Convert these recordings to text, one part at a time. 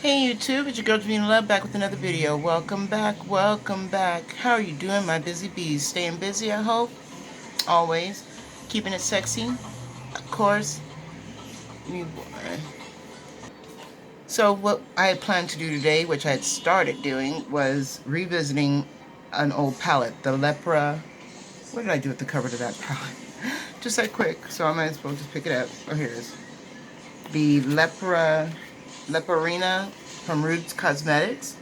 Hey YouTube, it's your girl Janina Love back with another video. Welcome back, welcome back. How are you doing, my busy bees? Staying busy, I hope? Always. Keeping it sexy? Of course. You boy. So what I had planned to do today, which I had started doing, was revisiting an old palette. The Lepra... What did I do with the cover to that palette? Just that quick, so I might as well just pick it up. Oh, here it is. The LEOPARDINA from Chic Cosmetics.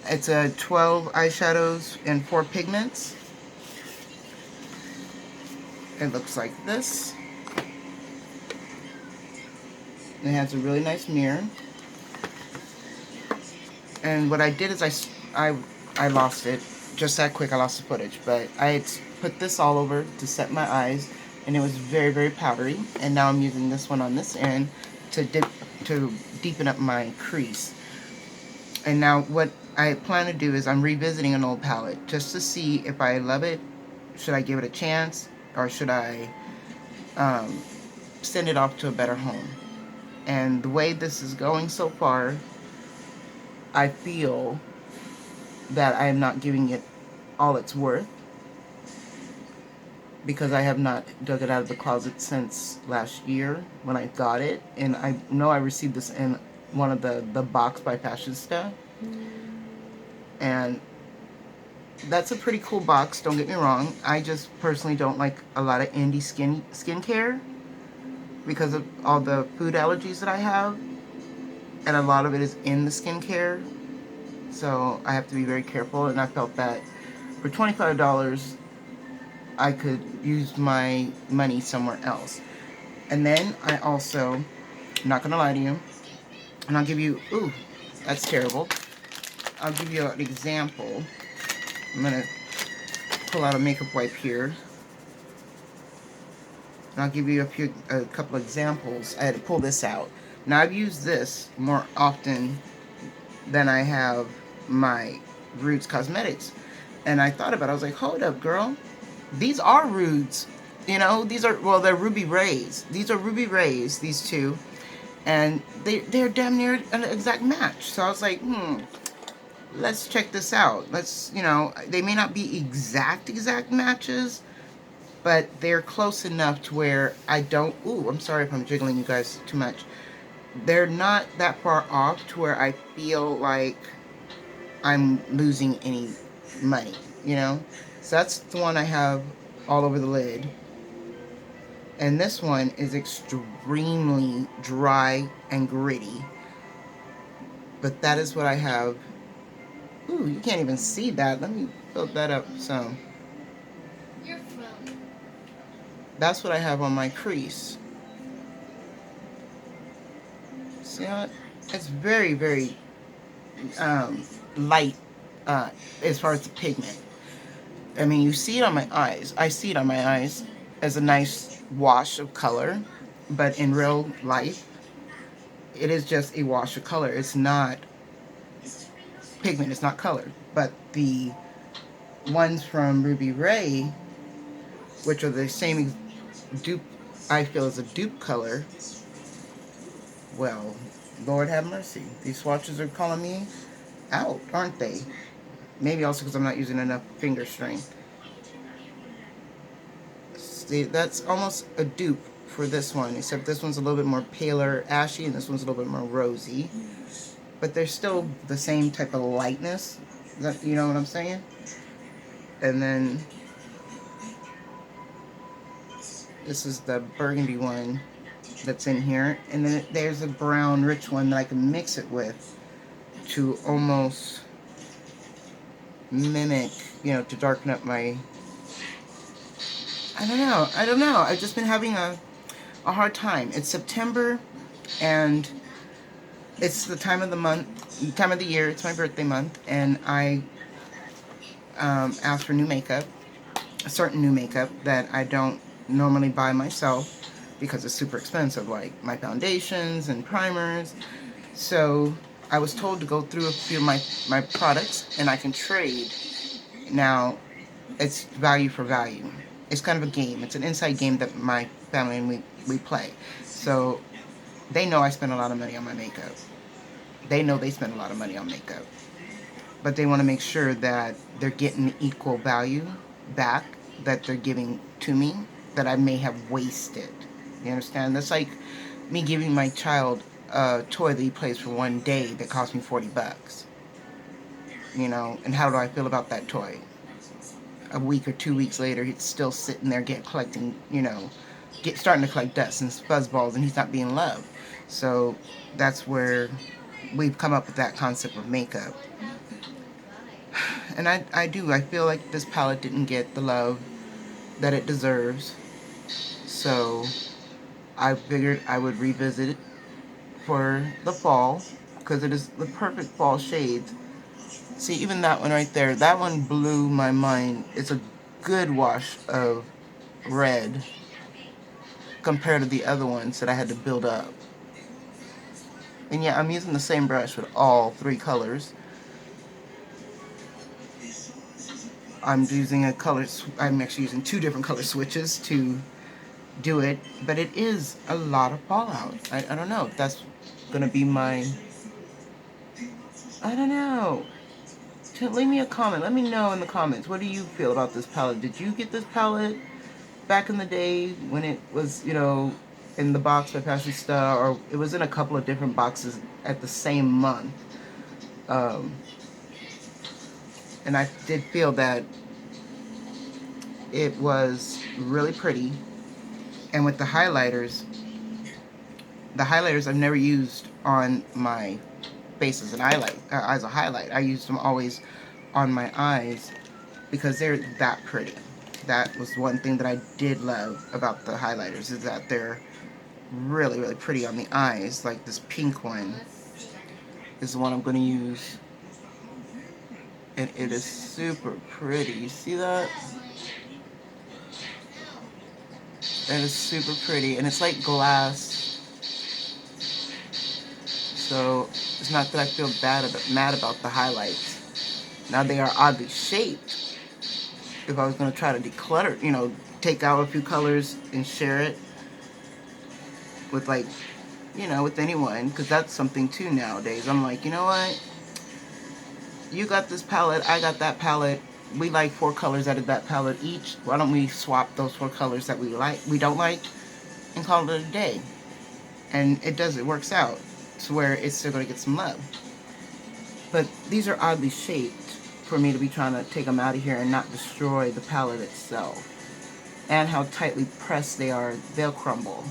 It's a 12 eyeshadows and 4 pigments. It looks like this. It has a really nice mirror. And what I did is I lost it. Just that quick, I lost the footage. But I had put this all over to set my eyes, and it was very, very powdery. And now I'm using this one on this end to deepen up my crease. And now what I plan to do is I'm revisiting an old palette just to see if I love it. Should I give it a chance, or should I send it off to a better home? And the way this is going so far, I feel that I am not giving it all it's worth, because I have not dug it out of the closet since last year when I got it. And I know I received this in one of the box by Fashionista. And that's a pretty cool box, don't get me wrong. I just personally don't like a lot of indie skincare because of all the food allergies that I have. And a lot of it is in the skincare. So I have to be very careful. And I felt that for $25, I could use my money somewhere else. And then I also, I'm not going to lie to you, and I'll give you, ooh, that's terrible. I'll give you an example. I'm going to pull out a makeup wipe here. And I'll give you a couple examples. I had to pull this out. Now I've used this more often than I have my Chic Cosmetics. And I thought about it. I was like, hold up, girl. These are Rudes. You know, these are, well, they're Ruby Rays. These are Ruby Rays, these two. And they're damn near an exact match. So I was like, let's check this out. Let's, you know, they may not be exact matches, but they're close enough to where I don't, ooh, I'm sorry if I'm jiggling you guys too much. They're not that far off to where I feel like I'm losing any money, you know? So that's the one I have all over the lid. And this one is extremely dry and gritty. But that is what I have. Ooh, you can't even see that. Let me build that up some. That's what I have on my crease. See how it's very, very light as far as the pigment. I mean, you see it on my eyes. I see it on my eyes as a nice wash of color, but in real life, it is just a wash of color. It's not pigment, it's not color. But the ones from Ruby Ray, which are the same dupe, I feel is a dupe color, well, Lord have mercy. These swatches are calling me out, aren't they? Maybe also because I'm not using enough finger strength. See, that's almost a dupe for this one, except this one's a little bit more paler, ashy, and this one's a little bit more rosy. But they're still the same type of lightness. You know what I'm saying? And then this is the burgundy one that's in here. And then there's a brown rich one that I can mix it with to almost mimic, you know, to darken up my... I don't know. I've just been having a hard time. It's September, and it's the time of the year. It's my birthday month, and I asked for new makeup, a certain new makeup that I don't normally buy myself because it's super expensive, like my foundations and primers. So I was told to go through a few of my products, and I can trade. Now, it's value for value. It's kind of a game. It's an inside game that my family and we play. So they know I spend a lot of money on my makeup. They know they spend a lot of money on makeup, but they want to make sure that they're getting equal value back that they're giving to me that I may have wasted. You understand? That's like me giving my child a toy that he plays for one day that cost me $40. And how do I feel about that toy? A week or 2 weeks later, he's still sitting there collecting, starting to collect dust and fuzzballs, and he's not being loved. So that's where we've come up with that concept of makeup. And I feel like this palette didn't get the love that it deserves. So I figured I would revisit it for the fall because it is the perfect fall shades. See, even that one right there, that one blew my mind. It's a good wash of red compared to the other ones that I had to build up. And yeah, I'm using the same brush with all three colors. I'm actually using two different color switches to do it, but it is a lot of fallout. I don't know if that's gonna be I don't know. Leave me a comment. Let me know in the comments. What do you feel about this palette? Did you get this palette back in the day when it was, in the box by Fashion Star, or it was in a couple of different boxes at the same month? And I did feel that it was really pretty. And with the highlighters I've never used on my face as as a highlight. I used them always on my eyes because they're that pretty. That was one thing that I did love about the highlighters, is that they're really, really pretty on the eyes. Like this pink one is the one I'm going to use. And it is super pretty. You see that? That is super pretty. And it's like glass. So it's not that I feel mad about the highlights. Now they are oddly shaped. If I was going to try to declutter, take out a few colors and share it with with anyone, because that's something too nowadays. I'm like, you know what? You got this palette, I got that palette. We like 4 colors out of that palette each. Why don't we swap those 4 colors that we don't like, and call it a day? And it works out to where it's still going to get some love. But these are oddly shaped for me to be trying to take them out of here and not destroy the palette itself. And how tightly pressed they are, they'll crumble.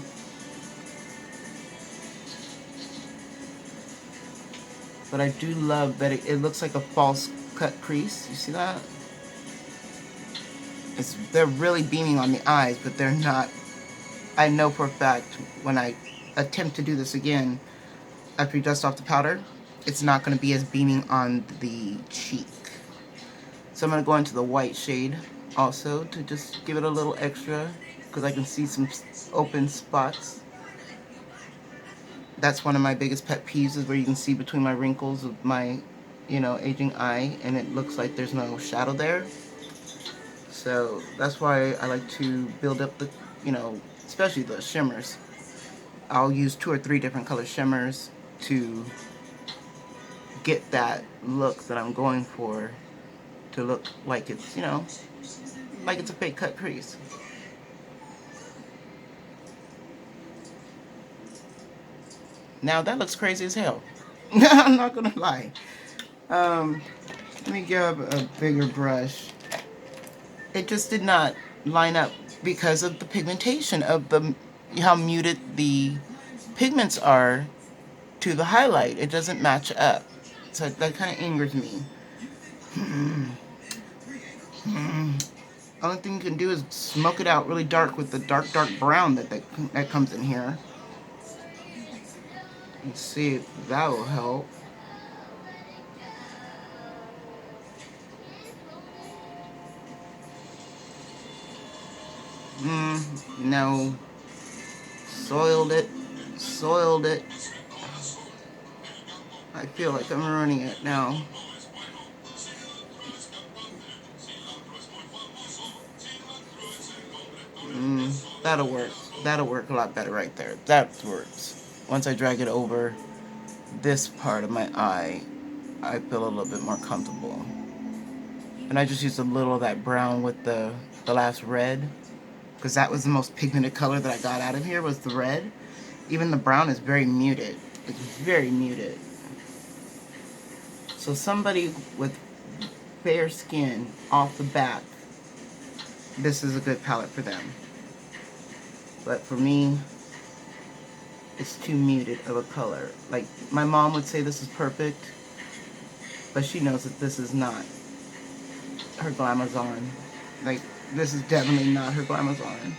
But I do love that it looks like a false cut crease. You see that? They're really beaming on the eyes, but they're not. I know for a fact when I attempt to do this again, after you dust off the powder, it's not going to be as beaming on the cheek. So I'm going to go into the white shade also to just give it a little extra, because I can see some open spots. That's one of my biggest pet peeves, is where you can see between my wrinkles of my, aging eye, and it looks like there's no shadow there. So that's why I like to build up the, especially the shimmers. I'll use 2 or 3 different color shimmers to get that look that I'm going for, to look like it's, like it's a fake cut crease. Now that looks crazy as hell. I'm not gonna lie. Let me grab a bigger brush. It just did not line up because of the pigmentation of how muted the pigments are to the highlight. It doesn't match up. So that kind of angers me. Only thing you can do is smoke it out really dark with the dark brown that comes in here. Let's see if that will help. No. Soiled it. I feel like I'm ruining it now. That'll work. That'll work a lot better right there. That works. Once I drag it over this part of my eye, I feel a little bit more comfortable. And I just used a little of that brown with the last red, because that was the most pigmented color that I got out of here, was the red. Even the brown is very muted. It's very muted. So somebody with fair skin off the bat, this is a good palette for them. But for me, it's too muted of a color. Like, my mom would say this is perfect, but she knows that this is not her Glamazon. Like, this is definitely not her Glamazon.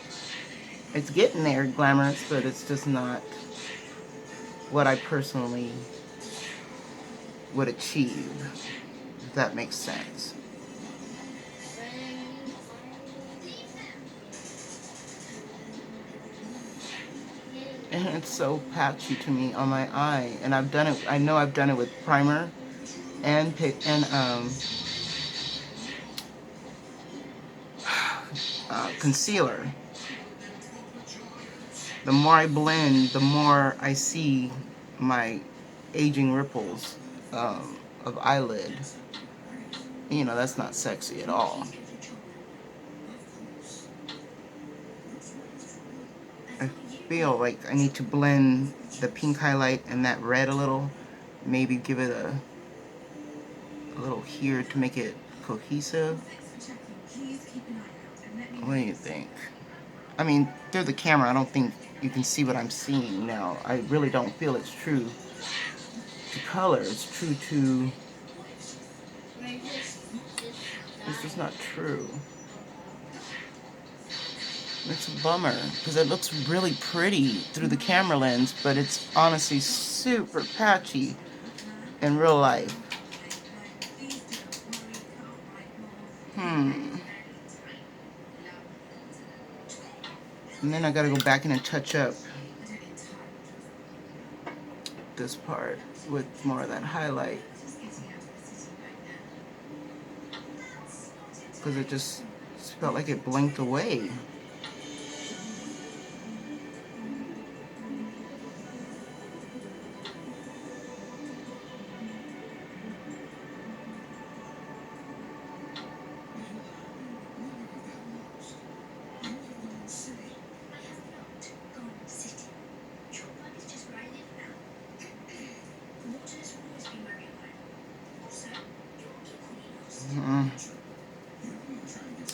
It's getting there, glamorous, but it's just not what I personally would achieve, if that makes sense. And it's so patchy to me on my eye. And I've done it, I know I've done it with primer and concealer. The more I blend, the more I see my aging ripples of eyelid. You know, that's not sexy at all. I feel like I need to blend the pink highlight and that red a little. Maybe give it a little here to make it cohesive. What do you think? I mean, through the camera, I don't think you can see what I'm seeing now. I really don't feel it's true to color. It's true to... It's just not true. It's a bummer, because it looks really pretty through the camera lens, but it's honestly super patchy in real life. And then I gotta go back in and touch up this part with more of that highlight, because it just felt like it blinked away.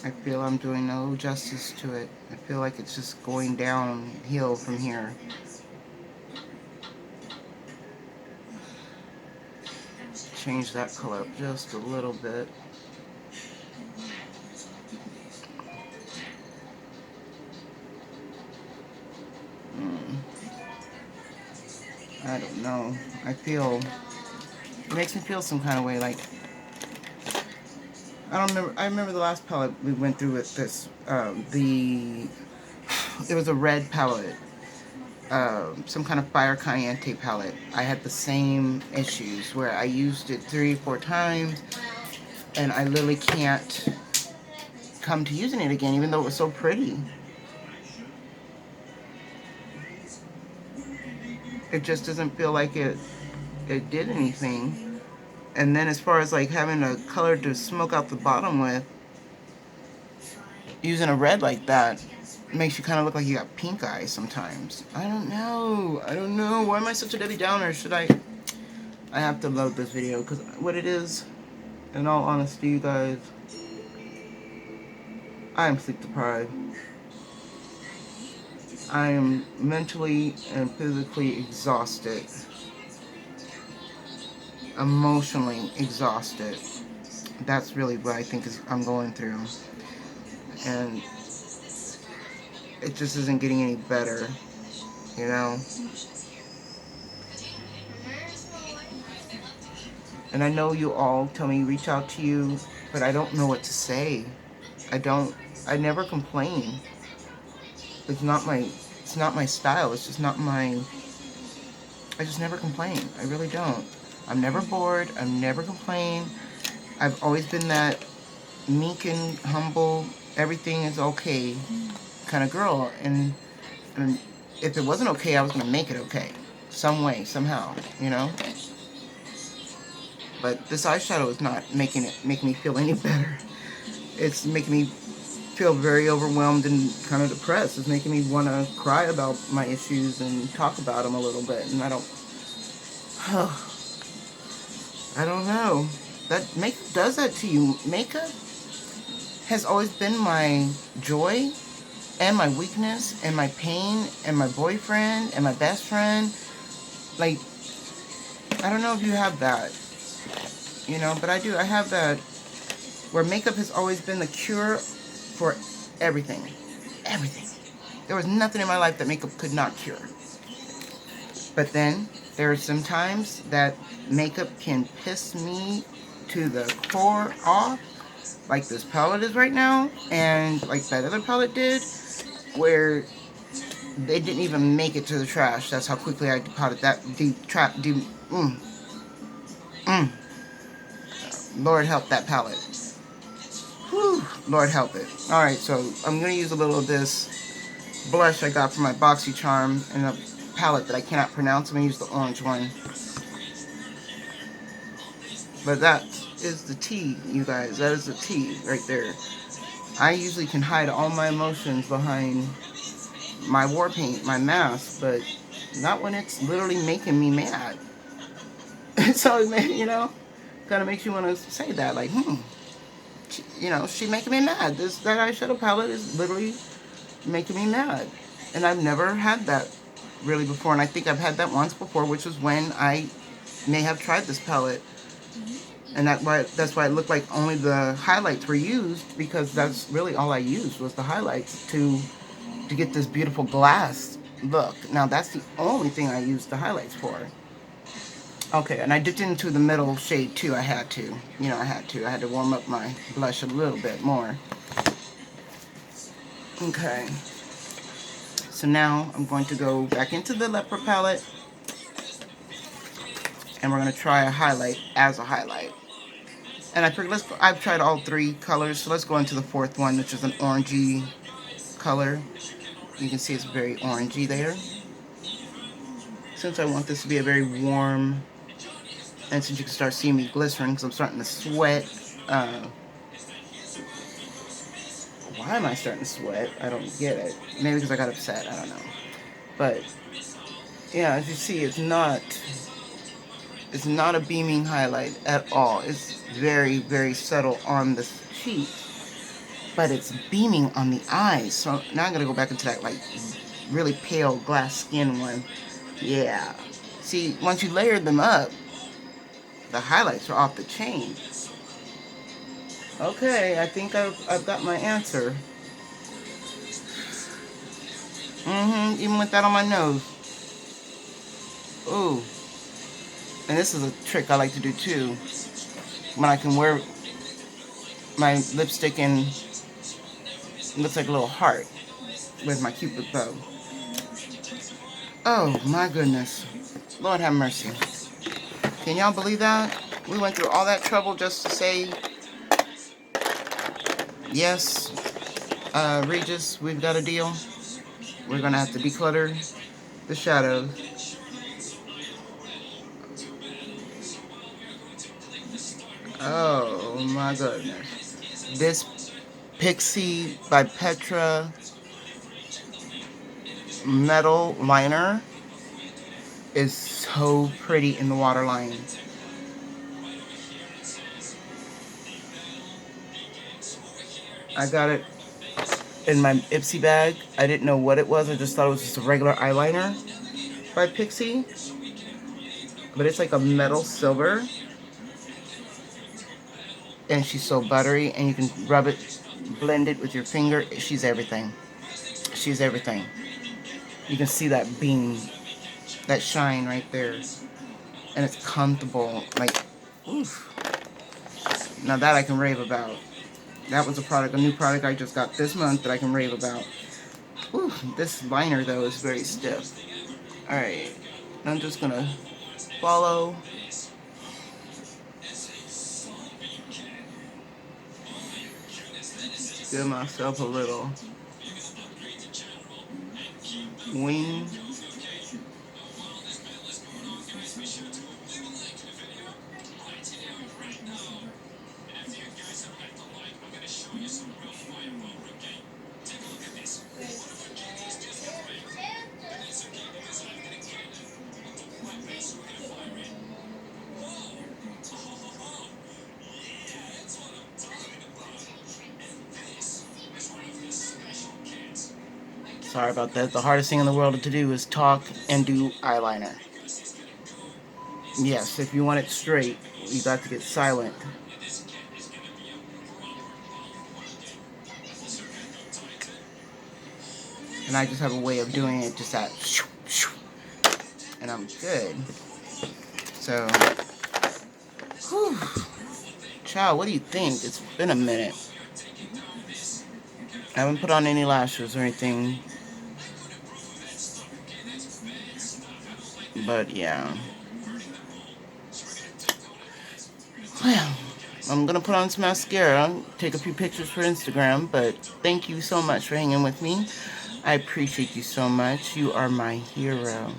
I feel I'm doing no justice to it. I feel like it's just going downhill from here. Change that color up just a little bit. I don't know. It makes me feel some kind of way, like, I remember the last palette we went through with this, it was a red palette, some kind of Fire Caliente palette. I had the same issues where I used it 3 or 4 times, and I literally can't come to using it again, even though it was so pretty. It just doesn't feel like it did anything. And then as far as like having a color to smoke out the bottom with, using a red like that makes you kind of look like you got pink eye sometimes. I don't know. Why am I such a Debbie Downer? I have to load this video, because what it is, in all honesty, you guys, I am sleep deprived. I am mentally and physically exhausted. Emotionally exhausted. That's really what I think I'm going through. And it just isn't getting any better, you know? And I know you all tell me reach out to you, but I don't know what to say. I never complain. It's not my style. It's just not my... I just never complain. I really don't. I'm never bored. I'm never complain. I've always been that meek and humble, everything is okay kind of girl. And if it wasn't okay, I was going to make it okay. some way, somehow, you know. But this eyeshadow is not making me feel any better. It's making me feel very overwhelmed and kind of depressed. It's making me want to cry about my issues and talk about them a little bit. And I don't know. That makeup does that to you. Makeup has always been my joy and my weakness and my pain and my boyfriend and my best friend. Like, I don't know if you have that, you know, but I do. I have that, where makeup has always been the cure for everything. Everything. There was nothing in my life that makeup could not cure. But then there are some times that makeup can piss me to the core off, like this palette is right now, and like that other palette did, where they didn't even make it to the trash. That's how quickly I depotted that. Lord help that palette. Whew, Lord help it. Alright, so I'm going to use a little of this blush I got from my BoxyCharm in a palette that I cannot pronounce. I'm going to use the orange one. But that is the tea, you guys. That is the tea right there. I usually can hide all my emotions behind my war paint, my mask, but not when it's literally making me mad. So, you know, kind of makes you want to say that, like, you know, she making me mad. That eyeshadow palette is literally making me mad. And I've never had that really before. And I think I've had that once before, which was when I may have tried this palette. And that's why it looked like only the highlights were used, because that's really all I used was the highlights to get this beautiful glass look. Now that's the only thing I used the highlights for. Okay, and I dipped into the middle shade too. I had to. You know, I had to warm up my blush a little bit more. Okay. So now I'm going to go back into the leopard palette, and we're going to try a highlight as a highlight. And I figured I've tried all three colors, so let's go into the fourth one, which is an orangey color. You can see it's very orangey there. Since I want this to be a very warm, and since you can start seeing me glycerin, because I'm starting to sweat. Why am I starting to sweat? I don't get it. Maybe because I got upset. I don't know. But yeah, as you see, it's not a beaming highlight at all. It's very, very subtle on the cheek, but it's beaming on the eyes. So now I'm gonna go back into that like really pale glass skin one. Yeah. See, once you layer them up, the highlights are off the chain. Okay, I think I've got my answer. Even with that on my nose. Ooh. And this is a trick I like to do too. When I can wear my lipstick and it looks like a little heart with my Cupid bow. Oh my goodness. Lord have mercy. Can y'all believe that? We went through all that trouble just to say, yes, Regis, we've got a deal. We're going to have to declutter the shadows. Oh my goodness. This Pixie by Petra metal liner is so pretty in the waterline. I got it in my Ipsy bag. I didn't know what it was. I just thought it was just a regular eyeliner by Pixie. But it's like a metal silver. And she's so buttery, and you can rub it, blend it with your finger. She's everything. She's everything. You can see that beam, that shine right there. And it's comfortable. Like, oof. Now that I can rave about. That was a new product I just got this month that I can rave about. Ooh, this liner though is very stiff. Alright, I'm just gonna follow. Give myself a little wing. Sorry about that. The hardest thing in the world to do is talk and do eyeliner. Yes, if you want it straight, you got to get silent. And I just have a way of doing it just that. And I'm good. So, whew. Child, what do you think? It's been a minute. I haven't put on any lashes or anything. But yeah. Well, I'm going to put on some mascara, take a few pictures for Instagram, but thank you so much for hanging with me. I appreciate you so much. You are my hero.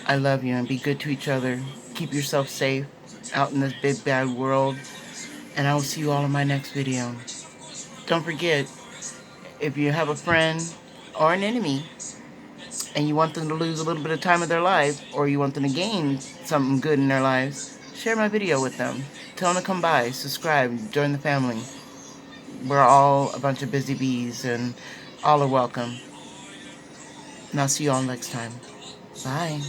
I love you, and be good to each other. Keep yourself safe out in this big bad world, and I will see you all in my next video. Don't forget, if you have a friend or an enemy and you want them to lose a little bit of time of their life, or you want them to gain something good in their lives, share my video with them. Tell them to come by, subscribe, join the family. We're all a bunch of busy bees, and all are welcome. And I'll see you all next time. Bye.